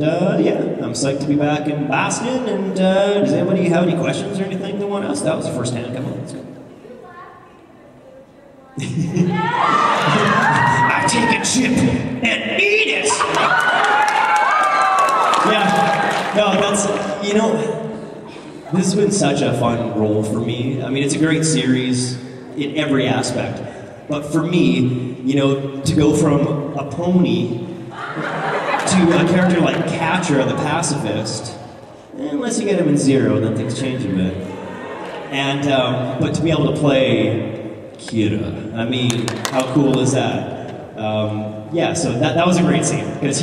Yeah, I'm psyched to be back in Boston, and does anybody have any questions or anything they want to ask? That was the first hand, come on, let's go. I take a chip and eat it! Yeah, no, that's, you know, this has been such a fun role for me. I mean, it's a great series in every aspect, but for me, you know, to go from a pony to a character like Catra, the pacifist, unless you get him in Zero, then things change a bit. And, but to be able to play Kira, I mean, how cool is that? Yeah, so that was a great scene, because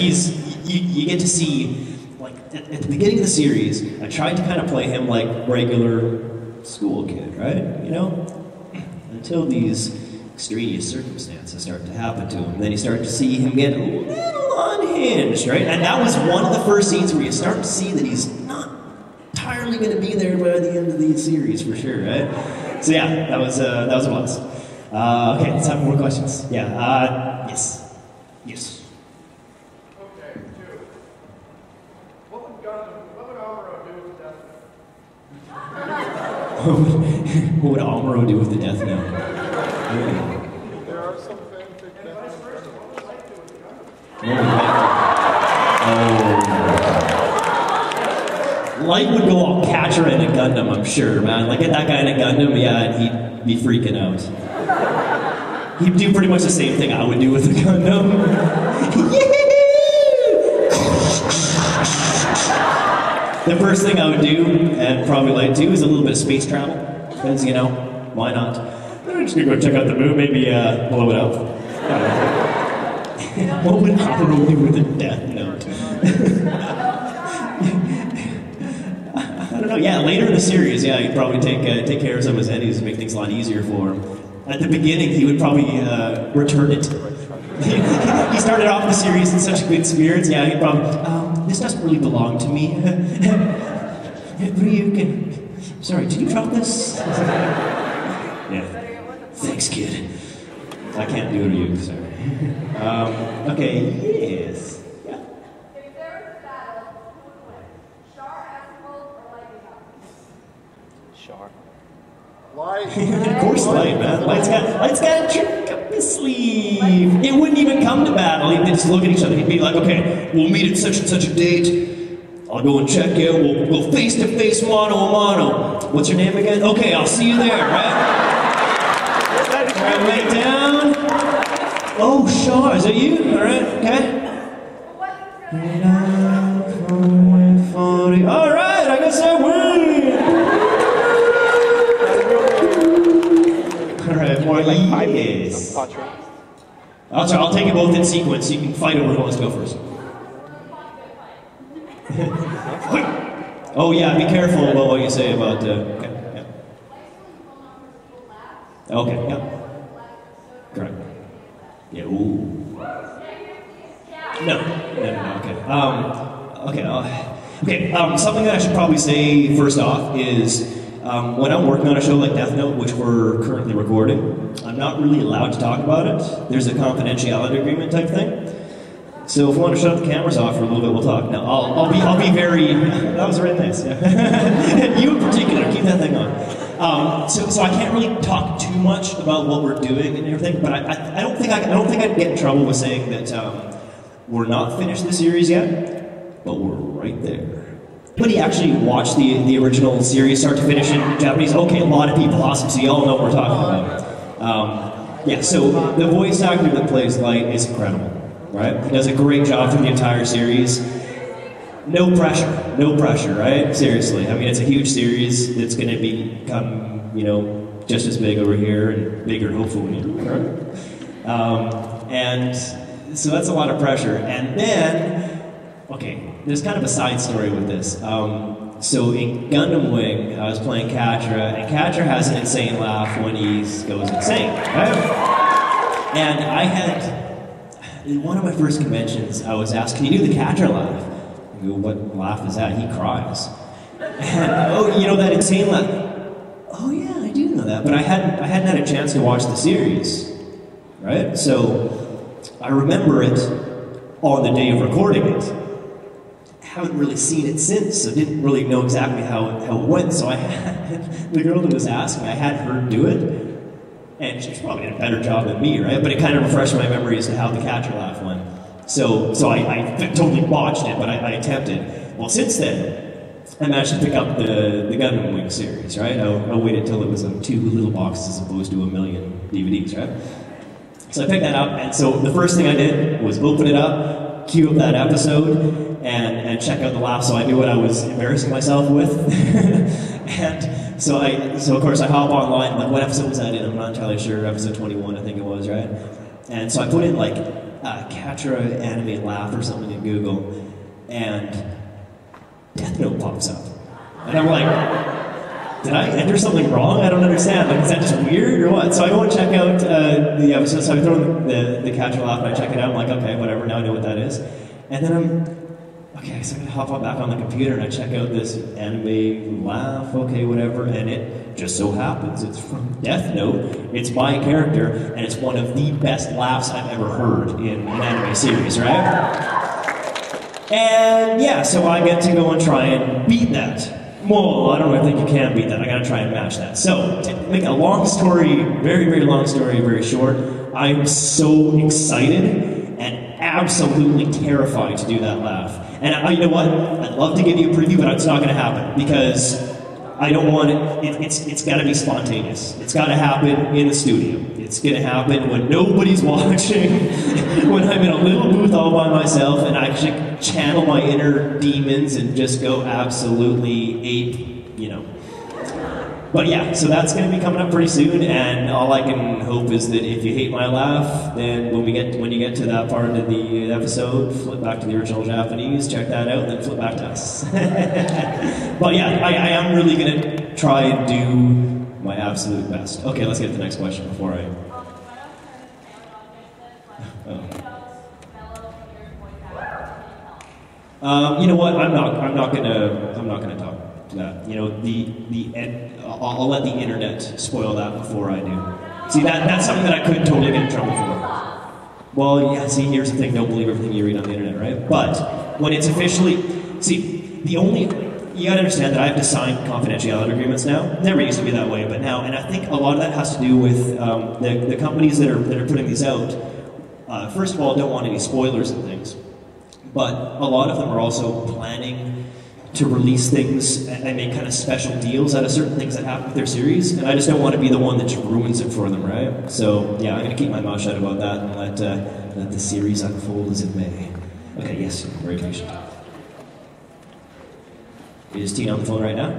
you get to see, like, at the beginning of the series, I tried to kind of play him like regular school kid, right? You know? Until these extraneous circumstances start to happen to him, and then you start to see him get a little unhinged, right? And that was one of the first scenes where you start to see that he's not entirely going to be there by the end of the series, for sure, right? So yeah, that was a blast. Okay, let's have more questions. Yeah, yes. Yes. Okay, two. What would Amuro do with Death Note? What would Amuro do with the Death Note? There are some fanfic Death Oh. Light would go all Catra in a Gundam, I'm sure, man. Like, get that guy in a Gundam, yeah, and he'd be freaking out. He'd do pretty much the same thing I would do with a Gundam. The first thing I would do, and probably Light too, is a little bit of space travel. Because, you know, why not? I'm just gonna go check out the moon, maybe blow it up. What would Amuro do with a Death Note? I don't know, yeah, later in the series, yeah, he'd probably take care of some of his enemies and make things a lot easier for him. At the beginning, he would probably return it. He started off the series in such good spirits, yeah, he'd probably, this doesn't really belong to me. Ryukin, sorry, did you drop this? Yeah. Thanks, kid. I can't do Ryuk, sorry. Okay, yes. Yeah. If there was a battle, who would win? Char, Asimov, or Lightning Out? Char. Light. Of course, Light, man. Light's got a trick up his sleeve. It wouldn't even come to battle. He'd just look at each other. He'd be like, okay, we'll meet at such and such a date. I'll go and check you. We'll go face to face, mano a mano. What's your name again? Okay, I'll see you there, right? Alright, wait down. Oh, Shaw, is that you? Alright, okay. Alright, I guess I win! Alright, more like 5 days. I'll take you both in sequence. You can fight over who wants to go first. Oh yeah, be careful about what you say about, okay, yeah. Okay, yeah. Correct. Yeah, ooh. No, okay. Something that I should probably say first off is, when I'm working on a show like Death Note, which we're currently recording, I'm not really allowed to talk about it. There's a confidentiality agreement type thing. So if we want to shut the cameras off for a little bit, we'll talk. No, I'll be very. That was really nice. Yeah. You in particular, keep that thing on. So I can't really talk too much about what we're doing and everything. But I don't think I'd get in trouble with saying that we're not finished the series yet, but we're right there. But he actually watched the original series start to finish in Japanese. Okay, a lot of people, awesome. So you all know what we're talking about. Yeah. So the voice actor that plays Light is incredible. Right? He does a great job through the entire series. No pressure, right? Seriously. I mean, it's a huge series that's going to become, you know, just as big over here and bigger, hopefully. Right? And so that's a lot of pressure. And then, okay, there's kind of a side story with this. So in Gundam Wing, I was playing Catra, and Catra has an insane laugh when he goes insane, right? And I had... In one of my first conventions, I was asked, can you do the Catra laugh? I go, what laugh is that? He cries. And, oh, you know that insane laugh? Oh yeah, I do know that. But I hadn't had a chance to watch the series, right? So I remember it on the day of recording it. haven't really seen it since, so didn't really know exactly how it went. So I had the girl that was asking, I had her do it, and she's probably did a better job than me, right? But it kind of refreshed my memory as to how the catcher laugh went. So I totally botched it, but I attempted. Well, since then, I managed to pick up the Gundam Wing series, right? I waited till it was in 2 little boxes as opposed to 1 million DVDs, right? So I picked that up, and so the first thing I did was open it up, queue up that episode, and check out the laugh, so I knew what I was embarrassing myself with. And so of course I hop online, like what episode was that in? I'm not entirely sure, episode 21 I think it was, right? And so I put in like Catra anime laugh or something in Google, and Death Note pops up. And I'm like, did I enter something wrong? I don't understand. Like, is that just weird or what? So I go and check out the episode. So I throw in the Catra laugh and I check it out. I'm like, okay, whatever, now I know what that is. And then okay, so I'm gonna hop back on the computer and I check out this anime laugh, okay, whatever, and it just so happens it's from Death Note. It's my character, and it's one of the best laughs I've ever heard in an anime series, right? And yeah, so I get to go and try and beat that. Well, I don't think you can beat that. I gotta try and match that. So, to make a long story, very, very long story, very short, I'm so excited and absolutely terrified to do that laugh. And you know what? I'd love to give you a preview, but it's not gonna happen because I don't want it. It's gotta be spontaneous. It's gotta happen in the studio. It's gonna happen when nobody's watching, when I'm in a little booth all by myself, and I can channel my inner demons and just go absolutely ape, you know. But yeah, so that's gonna be coming up pretty soon, and all I can hope is that if you hate my laugh, then when you get to that part of the episode, flip back to the original Japanese, check that out, and then flip back to us. But yeah, I am really gonna try and do my absolute best. Okay, let's get to the next question before I. You know what? I'm not gonna talk to that. You know, I'll let the internet spoil that before I do. See, that's something that I could totally get in trouble for. Well, yeah. See, here's the thing: don't believe everything you read on the internet, right? But when it's officially, you gotta understand that I have to sign confidentiality agreements now. Never used to be that way, but now, and I think a lot of that has to do with the companies that are putting these out. First of all, don't want any spoilers and things, but a lot of them are also planning to release things and make kind of special deals out of certain things that happen with their series, and I just don't want to be the one that just ruins it for them, right? So yeah, I'm gonna keep my mouth shut about that and let the series unfold as it may. Okay, yes, very patient. Is Tina on the phone right now?